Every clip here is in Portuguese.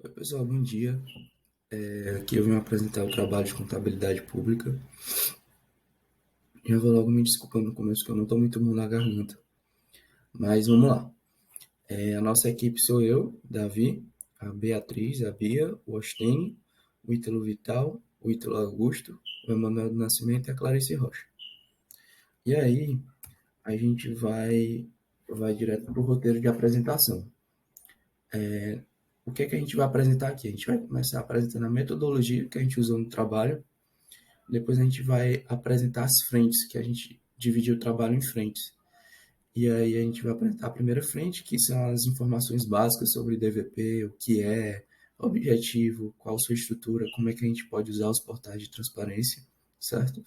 Oi, pessoal, bom dia. Aqui eu vim apresentar o trabalho de contabilidade pública. Já vou logo me desculpando no começo que eu não estou muito bom na garganta. Mas vamos lá. A nossa equipe sou eu, Davi, a Beatriz, a Bia, o Ostênio, o Ítalo Vital, o Ítalo Augusto, o Emanuel do Nascimento e a Clarice Rocha. E aí, a gente vai direto para o roteiro de apresentação. O que é que a gente vai apresentar aqui? A gente vai começar apresentando a metodologia que a gente usou no trabalho. Depois a gente vai apresentar as frentes, que a gente dividiu o trabalho em frentes. E aí a gente vai apresentar a primeira frente, que são as informações básicas sobre DVP, o que é, objetivo, qual sua estrutura, como é que a gente pode usar os portais de transparência, certo?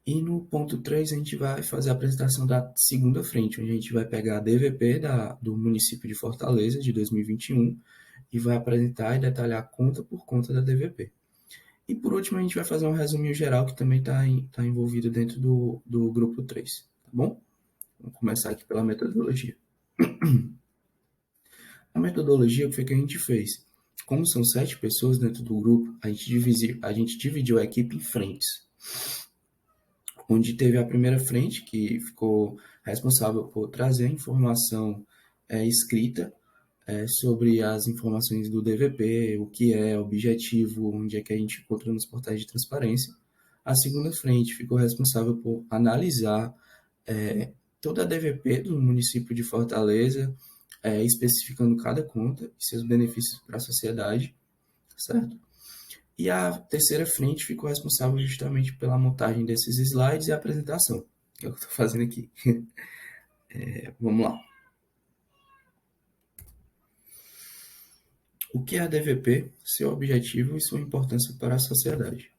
E no ponto 3 a gente vai fazer a apresentação da segunda frente, onde a gente vai pegar a DVP do município de Fortaleza, de 2021, e vai apresentar e detalhar conta por conta da DVP. E por último, a gente vai fazer um resuminho geral que também está envolvido dentro do grupo 3, tá bom? Vamos começar aqui pela metodologia. A metodologia, o que foi que a gente fez? Como são 7 pessoas dentro do grupo, a gente dividiu a equipe em frentes, onde teve a primeira frente, que ficou responsável por trazer a informação escrita sobre as informações do DVP, o que é objetivo, onde é que a gente encontra nos portais de transparência. A segunda frente ficou responsável por analisar toda a DVP do município de Fortaleza, especificando cada conta e seus benefícios para a sociedade, certo? E a terceira frente ficou responsável justamente pela montagem desses slides e a apresentação, que é o que eu estou fazendo aqui. Vamos lá. O que é a DVP, seu objetivo e sua importância para a sociedade?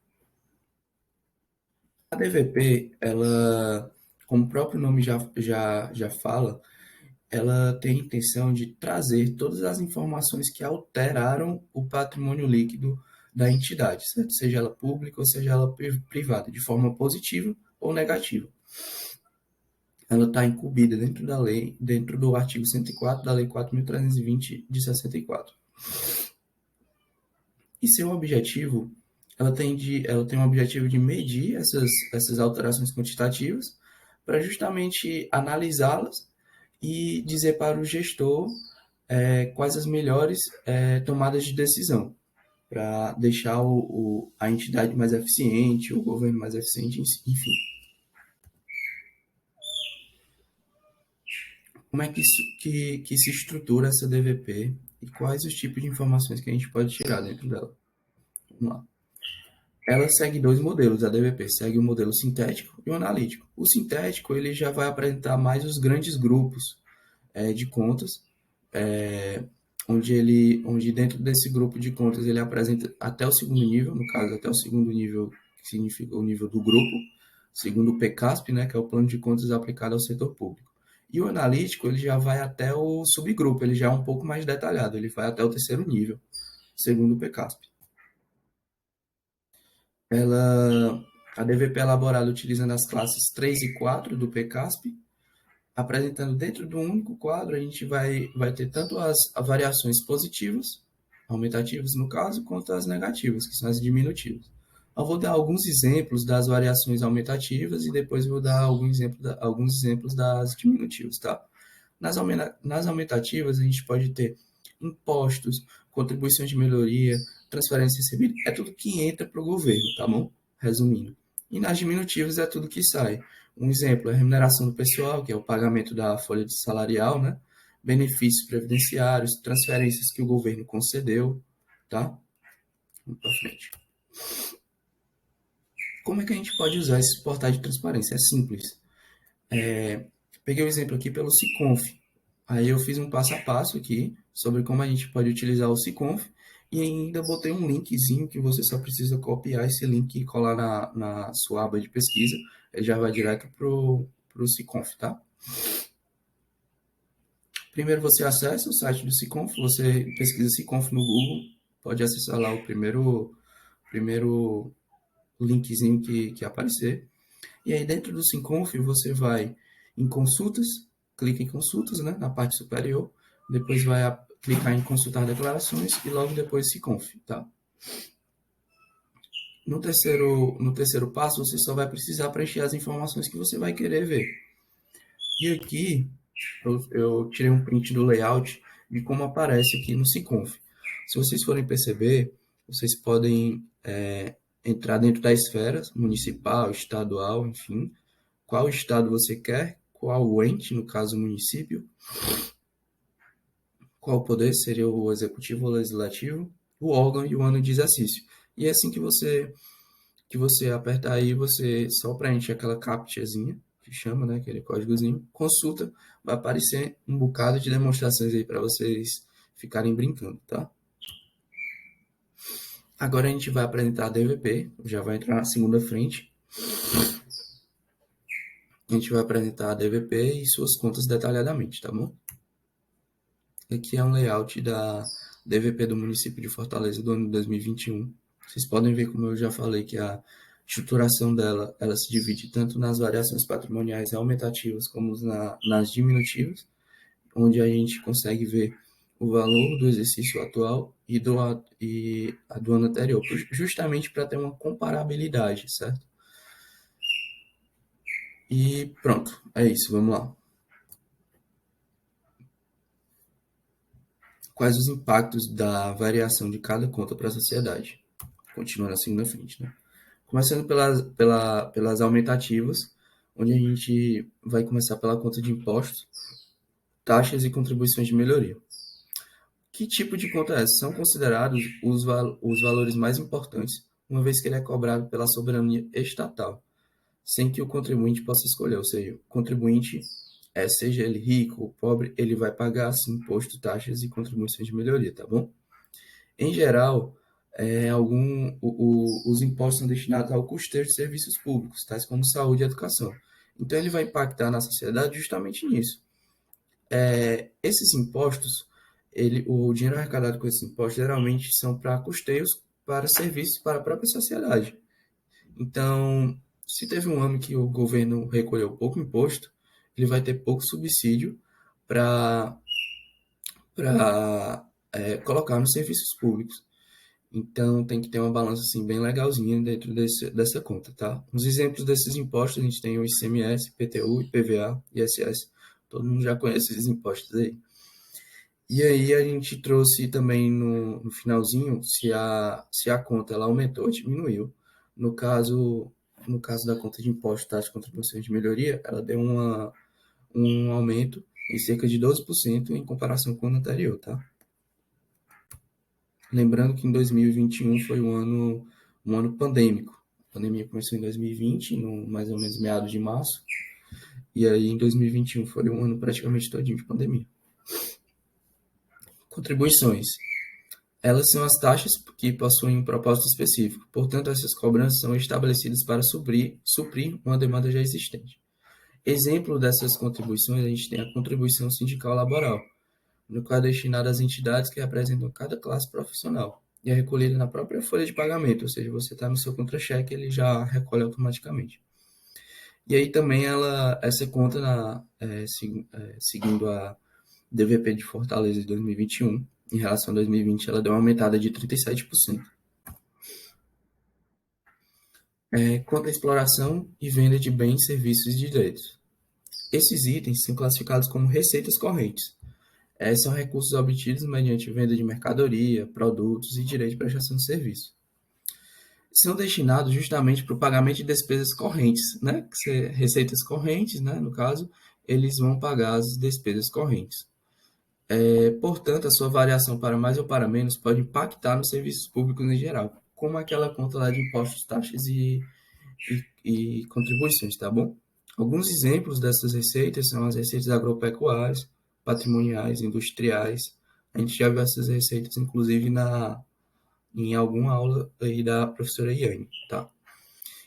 A DVP, ela, como o próprio nome já fala, ela tem a intenção de trazer todas as informações que alteraram o patrimônio líquido da entidade, certo? Seja ela pública ou seja ela privada, de forma positiva ou negativa. Ela está incumbida dentro da lei, dentro do artigo 104 da Lei 4.320 de 64. E seu objetivo, ela tem um objetivo de medir essas alterações quantitativas para justamente analisá-las e dizer para o gestor quais as melhores tomadas de decisão para deixar a entidade mais eficiente, o governo mais eficiente, enfim. Como é que se estrutura essa DVP e quais os tipos de informações que a gente pode tirar dentro dela? Vamos lá. Ela segue dois modelos, a DVP segue o modelo sintético e o analítico. O sintético ele já vai apresentar mais os grandes grupos de contas, onde dentro desse grupo de contas ele apresenta até o segundo nível, no caso até o segundo nível, que significa o nível do grupo, segundo o PCASP, né, que é o plano de contas aplicado ao setor público. E o analítico ele já vai até o subgrupo, ele já é um pouco mais detalhado, ele vai até o terceiro nível, segundo o PCASP. A DVP é elaborada utilizando as classes 3 e 4 do PCASP, apresentando dentro do único quadro, a gente vai ter tanto as variações positivas, aumentativas no caso, quanto as negativas, que são as diminutivas. Eu vou dar alguns exemplos das variações aumentativas e depois vou dar alguns exemplos das diminutivas, tá? Nas aumentativas, a gente pode ter impostos, contribuições de melhoria, transferência recebida, é tudo que entra para o governo, tá bom? Resumindo. E nas diminutivas é tudo que sai. Um exemplo é a remuneração do pessoal, que é o pagamento da folha de salarial, né? Benefícios previdenciários, transferências que o governo concedeu, tá? Vamos para frente. Como é que a gente pode usar esses portais de transparência? É simples. Peguei o exemplo aqui pelo Siconf. Aí eu fiz um passo a passo aqui sobre como a gente pode utilizar o Siconf e ainda botei um linkzinho que você só precisa copiar esse link e colar na sua aba de pesquisa. Ele já vai direto pro Siconf, tá? Primeiro você acessa o site do Siconf, você pesquisa Siconf no Google, pode acessar lá o primeiro linkzinho que aparecer. E aí dentro do Siconf você vai em consultas, clica em consultas, né, na parte superior, depois vai clicar em consultar declarações e logo depois SICONF, tá? No terceiro passo, você só vai precisar preencher as informações que você vai querer ver. E aqui, eu tirei um print do layout de como aparece aqui no SICONF. Se vocês forem perceber, vocês podem entrar dentro das esferas, municipal, estadual, enfim, qual estado você quer, qual o ente, no caso o município, qual poder seria o executivo ou legislativo, o órgão e o ano de exercício. E é assim que você apertar aí, você só preenche aquela captchazinha, que chama, né, aquele códigozinho, consulta, vai aparecer um bocado de demonstrações aí para vocês ficarem brincando, tá? Agora a gente vai apresentar a DVP, já vai entrar na segunda frente. A gente vai apresentar a DVP e suas contas detalhadamente, tá bom? Aqui é um layout da DVP do município de Fortaleza do ano de 2021. Vocês podem ver, como eu já falei, que a estruturação dela, ela se divide tanto nas variações patrimoniais aumentativas como nas diminutivas, onde a gente consegue ver o valor do exercício atual e a do ano anterior, justamente para ter uma comparabilidade, certo? E pronto, é isso, vamos lá. Quais os impactos da variação de cada conta para a sociedade? Continuando assim na frente, né? Começando pelas aumentativas, onde a gente vai começar pela conta de impostos, taxas e contribuições de melhoria. Que tipo de conta é essa? São considerados os valores mais importantes, uma vez que ele é cobrado pela soberania estatal, sem que o contribuinte possa escolher. Ou seja, o contribuinte, seja ele rico ou pobre, ele vai pagar assim, imposto, taxas e contribuições de melhoria, tá bom? Em geral, os impostos são destinados ao custeio de serviços públicos, tais como saúde e educação. Então, ele vai impactar na sociedade justamente nisso. Esses impostos, o dinheiro arrecadado com esses impostos geralmente são para custeios para serviços para a própria sociedade. Então, se teve um ano que o governo recolheu pouco imposto, ele vai ter pouco subsídio para colocar nos serviços públicos. Então, tem que ter uma balança assim, bem legalzinha dentro dessa conta, tá? Os exemplos desses impostos, a gente tem o ICMS, PTU, IPVA, ISS. Todo mundo já conhece esses impostos aí. E aí a gente trouxe também no finalzinho se a conta ela aumentou ou diminuiu. No caso, no caso da conta de impostos, taxas e contribuições de melhoria, ela deu um aumento em cerca de 12% em comparação com o ano anterior, tá? Lembrando que em 2021 foi um ano pandêmico. A pandemia começou em 2020, no mais ou menos meados de março, e aí em 2021 foi um ano praticamente todinho de pandemia. Contribuições. Elas são as taxas que possuem um propósito específico, portanto, essas cobranças são estabelecidas para suprir uma demanda já existente. Exemplo dessas contribuições, a gente tem a contribuição sindical laboral, no qual é destinada às entidades que representam cada classe profissional, e é recolhida na própria folha de pagamento, ou seja, você está no seu contra-cheque, ele já recolhe automaticamente. E aí também essa conta, seguindo a DVP de Fortaleza de 2021, em relação a 2020, ela deu uma aumentada de 37%. Quanto à exploração e venda de bens, serviços e direitos. Esses itens são classificados como receitas correntes. São recursos obtidos mediante venda de mercadoria, produtos e direito de prestação de serviço. São destinados justamente para o pagamento de despesas correntes, né? Receitas correntes, né? No caso, eles vão pagar as despesas correntes. Portanto, a sua variação para mais ou para menos pode impactar nos serviços públicos em geral, como aquela conta lá de impostos, taxas e contribuições, tá bom? Alguns exemplos dessas receitas são as receitas agropecuárias, patrimoniais, industriais. A gente já viu essas receitas, inclusive, em alguma aula aí da professora Iane, tá?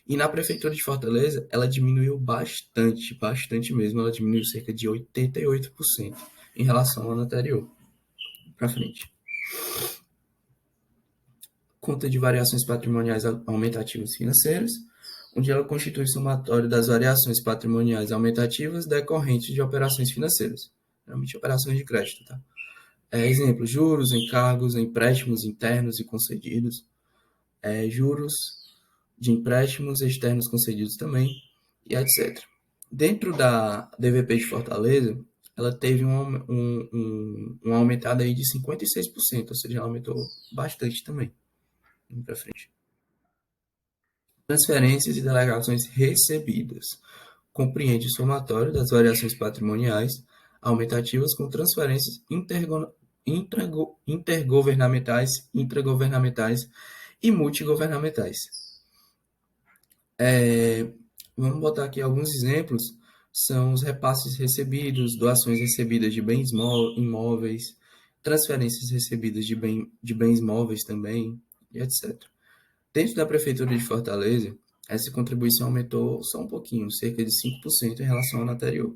E na Prefeitura de Fortaleza, ela diminuiu bastante, bastante mesmo. Ela diminuiu cerca de 88% em relação ao ano anterior. Para frente. Conta de variações patrimoniais aumentativas financeiras, onde ela constitui somatório das variações patrimoniais aumentativas decorrentes de operações financeiras, geralmente operações de crédito, tá? Exemplo, juros, encargos, empréstimos internos e concedidos, juros de empréstimos externos concedidos também, e etc. Dentro da DVP de Fortaleza, ela teve uma aumentada aí de 56%, ou seja, ela aumentou bastante também, indo para frente. Transferências e delegações recebidas. Compreende o somatório das variações patrimoniais aumentativas com transferências intergovernamentais, intragovernamentais e multigovernamentais. Vamos botar aqui alguns exemplos. São os repasses recebidos, doações recebidas de bens imóveis, transferências recebidas de bens móveis também, e etc. Dentro da Prefeitura de Fortaleza, essa contribuição aumentou só um pouquinho, cerca de 5% em relação ao ano anterior.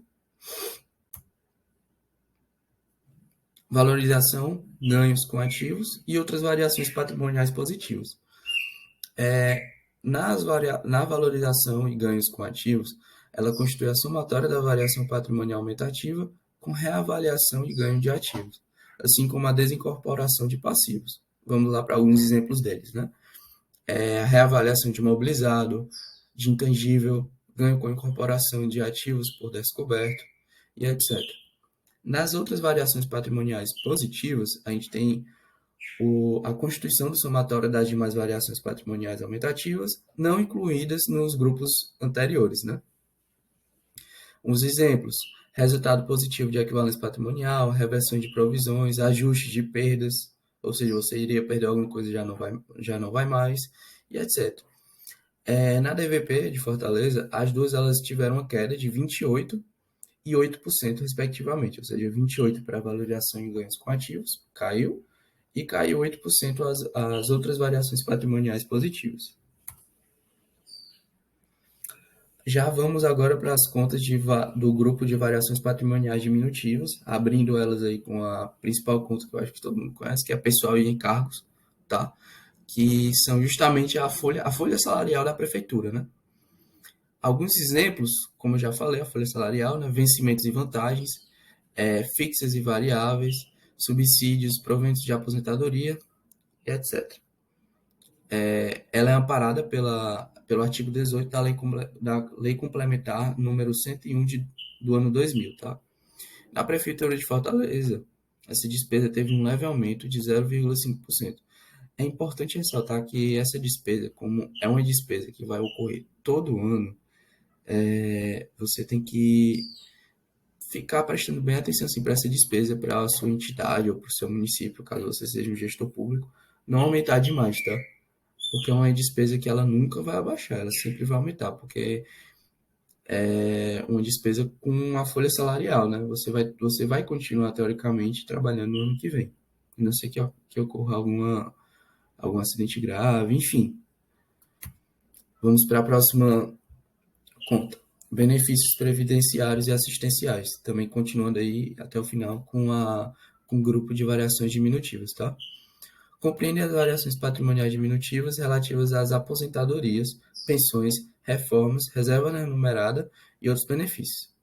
Valorização, ganhos com ativos e outras variações patrimoniais positivas. Na valorização e ganhos com ativos, ela constitui a somatória da variação patrimonial aumentativa com reavaliação e ganho de ativos, assim como a desincorporação de passivos. Vamos lá para alguns exemplos deles, né? A reavaliação de imobilizado, de intangível, ganho com incorporação de ativos por descoberto e etc. Nas outras variações patrimoniais positivas, a gente tem a constituição do somatório das demais variações patrimoniais aumentativas, não incluídas nos grupos anteriores, né? Uns exemplos: resultado positivo de equivalência patrimonial, reversão de provisões, ajuste de perdas, ou seja, você iria perder alguma coisa e já não vai mais, e etc. Na DVP de Fortaleza, as duas elas tiveram uma queda de 28% e 8%, respectivamente, ou seja, 28% para valorização e ganhos com ativos, caiu, e caiu 8% as outras variações patrimoniais positivas. Já vamos agora para as contas do grupo de variações patrimoniais diminutivas, abrindo elas aí com a principal conta que eu acho que todo mundo conhece, que é pessoal e encargos, tá? Que são justamente a folha salarial da prefeitura, né? Alguns exemplos, como eu já falei, a folha salarial, né? Vencimentos e vantagens, fixas e variáveis, subsídios, proventos de aposentadoria, etc. Ela é amparada pelo artigo 18 da Lei Complementar número 101 do ano 2000, tá? Na Prefeitura de Fortaleza, essa despesa teve um leve aumento de 0,5%. É importante ressaltar que essa despesa, como é uma despesa que vai ocorrer todo ano, você tem que ficar prestando bem atenção assim, para essa despesa para a sua entidade ou para o seu município, caso você seja um gestor público, não aumentar demais, tá? Porque é uma despesa que ela nunca vai abaixar, ela sempre vai aumentar, porque é uma despesa com uma folha salarial, né? Você vai continuar, teoricamente, trabalhando no ano que vem. A não ser que ocorra algum acidente grave, enfim. Vamos para a próxima conta. Benefícios previdenciários e assistenciais. Também continuando aí até o final com o grupo de variações diminutivas, tá? Compreende as variações patrimoniais diminutivas relativas às aposentadorias, pensões, reformas, reserva remunerada e outros benefícios.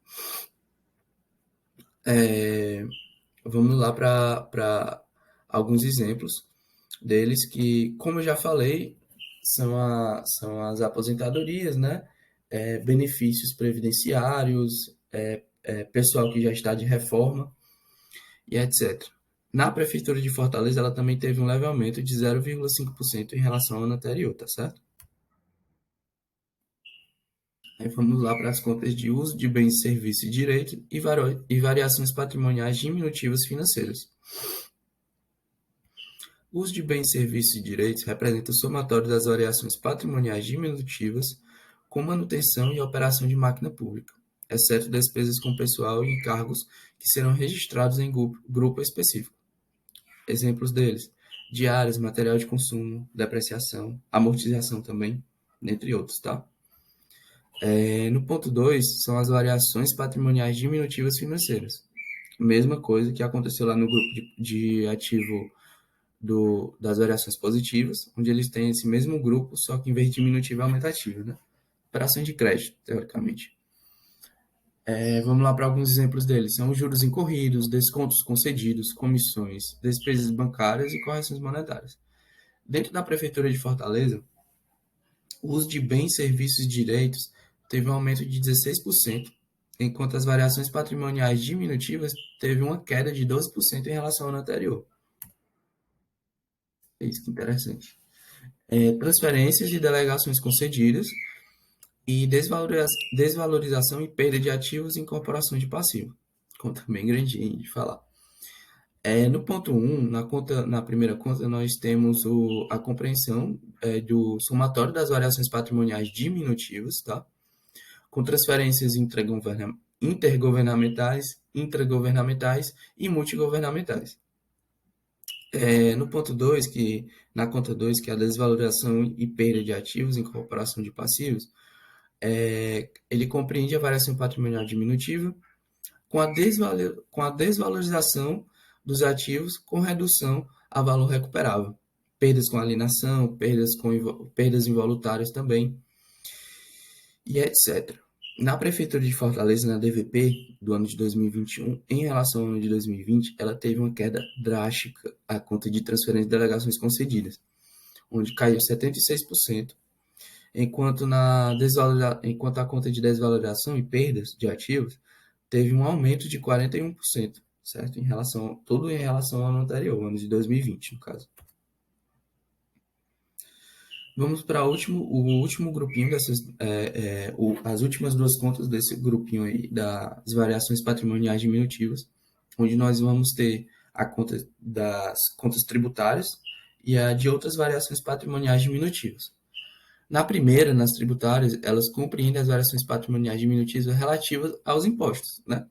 Vamos lá para alguns exemplos deles que, como eu já falei, são as aposentadorias, né? Benefícios previdenciários, pessoal que já está de reforma e etc. Na Prefeitura de Fortaleza, ela também teve um leve aumento de 0,5% em relação ao ano anterior, tá certo? Aí vamos lá para as contas de uso de bens, serviços e direito e variações patrimoniais diminutivas financeiras. O uso de bens, serviços e direitos representa o somatório das variações patrimoniais diminutivas com manutenção e operação de máquina pública, exceto despesas com pessoal e encargos que serão registrados em grupo específico. Exemplos deles: diárias, material de consumo, depreciação, amortização também, entre outros, tá? No ponto 2, são as variações patrimoniais diminutivas financeiras. Mesma coisa que aconteceu lá no grupo de ativo das variações positivas, onde eles têm esse mesmo grupo, só que em vez de diminutivo é aumentativo, né? Operações de crédito, teoricamente. Vamos lá para alguns exemplos deles. São os juros incorridos, descontos concedidos, comissões, despesas bancárias e correções monetárias. Dentro da Prefeitura de Fortaleza, o uso de bens, serviços e direitos teve um aumento de 16%, enquanto as variações patrimoniais diminutivas teve uma queda de 12% em relação ao ano anterior. É isso que é interessante. Transferências e delegações concedidas e desvalorização e perda de ativos e incorporação de passivo. Conta bem grandinha de falar. No ponto 1, na primeira conta, nós temos a compreensão do somatório das variações patrimoniais diminutivas, tá? Com transferências intergovernamentais, intragovernamentais e multigovernamentais. No ponto 2, na conta 2, que é a desvalorização e perda de ativos, incorporação de passivos, ele compreende a variação patrimonial diminutiva com a desvalorização dos ativos com redução a valor recuperável. Perdas com alienação, perdas involuntárias também, e etc. Na Prefeitura de Fortaleza, na DVP do ano de 2021, em relação ao ano de 2020, ela teve uma queda drástica a conta de transferências de delegações concedidas, onde caiu 76%, enquanto a conta de desvalorização e perdas de ativos teve um aumento de 41%, certo? Tudo em relação ao ano anterior, ano de 2020, no caso. Vamos para o último grupinho as últimas duas contas desse grupinho aí, das variações patrimoniais diminutivas, onde nós vamos ter a conta das contas tributárias e a de outras variações patrimoniais diminutivas. Na primeira, nas tributárias, elas compreendem as variações patrimoniais diminutivas relativas aos impostos, né?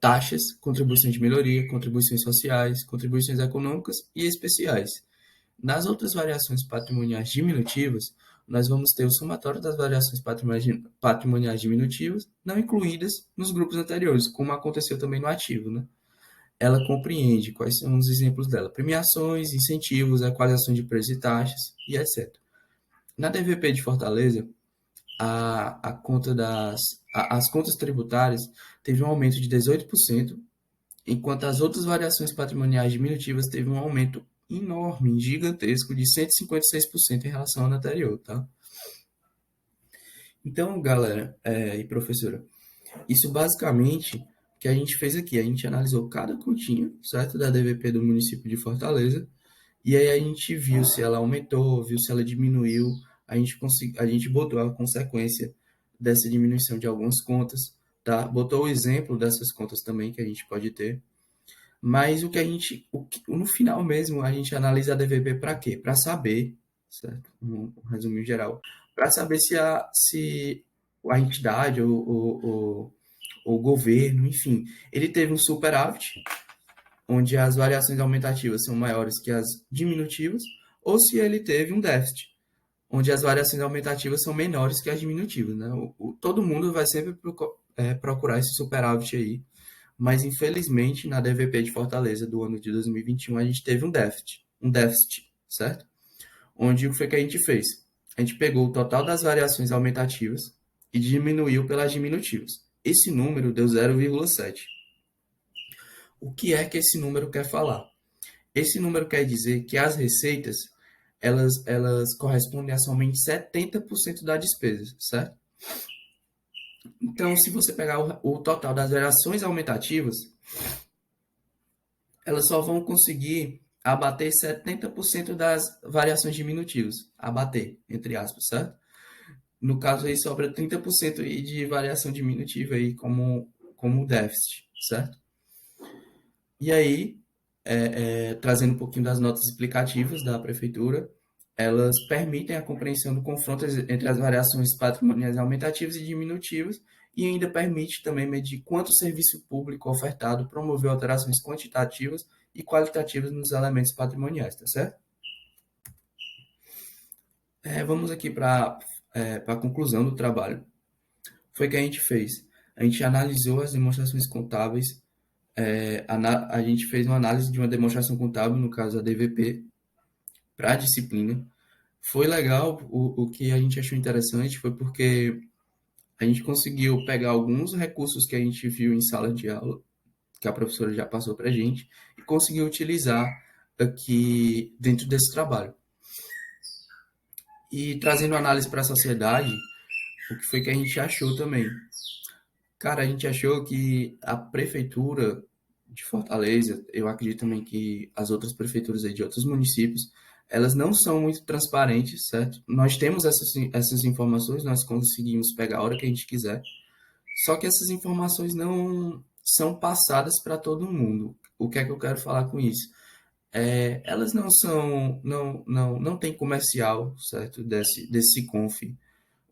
Taxas, contribuições de melhoria, contribuições sociais, contribuições econômicas e especiais. Nas outras variações patrimoniais diminutivas, nós vamos ter o somatório das variações patrimoniais diminutivas, não incluídas nos grupos anteriores, como aconteceu também no ativo, né? Ela compreende quais são os exemplos dela: premiações, incentivos, equalização de preços e taxas, e etc. Na DVP de Fortaleza, as contas tributárias teve um aumento de 18%, enquanto as outras variações patrimoniais diminutivas teve um aumento enorme, gigantesco, de 156% em relação ao ano anterior, tá? Então, galera e professora, isso basicamente que a gente fez aqui, a gente analisou cada continha, certo, da DVP do município de Fortaleza, e aí a gente viu se ela aumentou, viu se ela diminuiu, a gente botou a consequência dessa diminuição de algumas contas, tá? Botou o exemplo dessas contas também que a gente pode ter. Mas no final mesmo, a gente analisa a DVP para quê? Para saber, certo? Um resumo geral, para saber se a entidade ou o governo, enfim, ele teve um superávit, onde as variações aumentativas são maiores que as diminutivas, ou se ele teve um déficit, onde as variações aumentativas são menores que as diminutivas, né? Todo mundo vai sempre procurar esse superávit aí, mas infelizmente na DVP de Fortaleza do ano de 2021 a gente teve um déficit, certo? Onde o que foi que a gente fez? A gente pegou o total das variações aumentativas e diminuiu pelas diminutivas. Esse número deu 0,7. O que é que esse número quer falar? Esse número quer dizer que as receitas elas correspondem a somente 70% da despesa, certo? Então, se você pegar o total das variações aumentativas, elas só vão conseguir abater 70% das variações diminutivas. Abater, entre aspas, certo? No caso aí sobra 30% aí de variação diminutiva aí como déficit, certo? E aí, trazendo um pouquinho das notas explicativas da prefeitura, elas permitem a compreensão do confronto entre as variações patrimoniais aumentativas e diminutivas e ainda permite também medir quanto o serviço público ofertado promoveu alterações quantitativas e qualitativas nos elementos patrimoniais, tá certo? Vamos aqui para a conclusão do trabalho. Foi o que a gente fez. A gente analisou as demonstrações contábeis, a gente fez uma análise de uma demonstração contábil, no caso a DVP, para a disciplina. Foi legal, o que a gente achou interessante foi porque A gente conseguiu pegar alguns recursos que a gente viu em sala de aula, que a professora já passou para a gente, e conseguiu utilizar aqui dentro desse trabalho. E trazendo análise para a sociedade, o que foi que a gente achou também? Cara, a gente achou que a prefeitura de Fortaleza, eu acredito também que as outras prefeituras aí de outros municípios, elas não são muito transparentes, certo? Nós temos essas informações, nós conseguimos pegar a hora que a gente quiser, só que essas informações não são passadas para todo mundo. O que é que eu quero falar com isso? Elas não são, não tem comercial, certo? Desse Conf.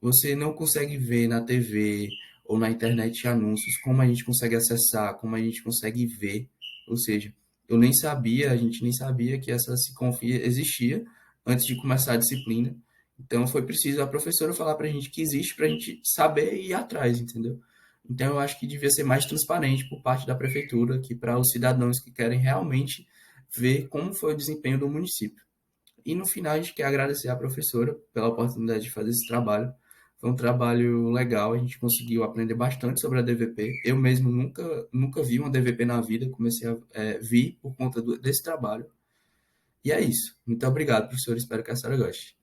Você não consegue ver na TV ou na internet anúncios, como a gente consegue acessar, como a gente consegue ver. Ou seja, eu nem sabia, a gente nem sabia que essa Siconf existia antes de começar a disciplina. Então foi preciso a professora falar para a gente que existe para a gente saber e ir atrás, entendeu? Então eu acho que devia ser mais transparente por parte da prefeitura, que para os cidadãos que querem realmente ver como foi o desempenho do município. E no final a gente quer agradecer à professora pela oportunidade de fazer esse trabalho. Foi um trabalho legal, a gente conseguiu aprender bastante sobre a DVP. Eu mesmo nunca vi uma DVP na vida, comecei a vir por conta desse trabalho. E é isso. Muito obrigado, professor. Espero que a senhora goste.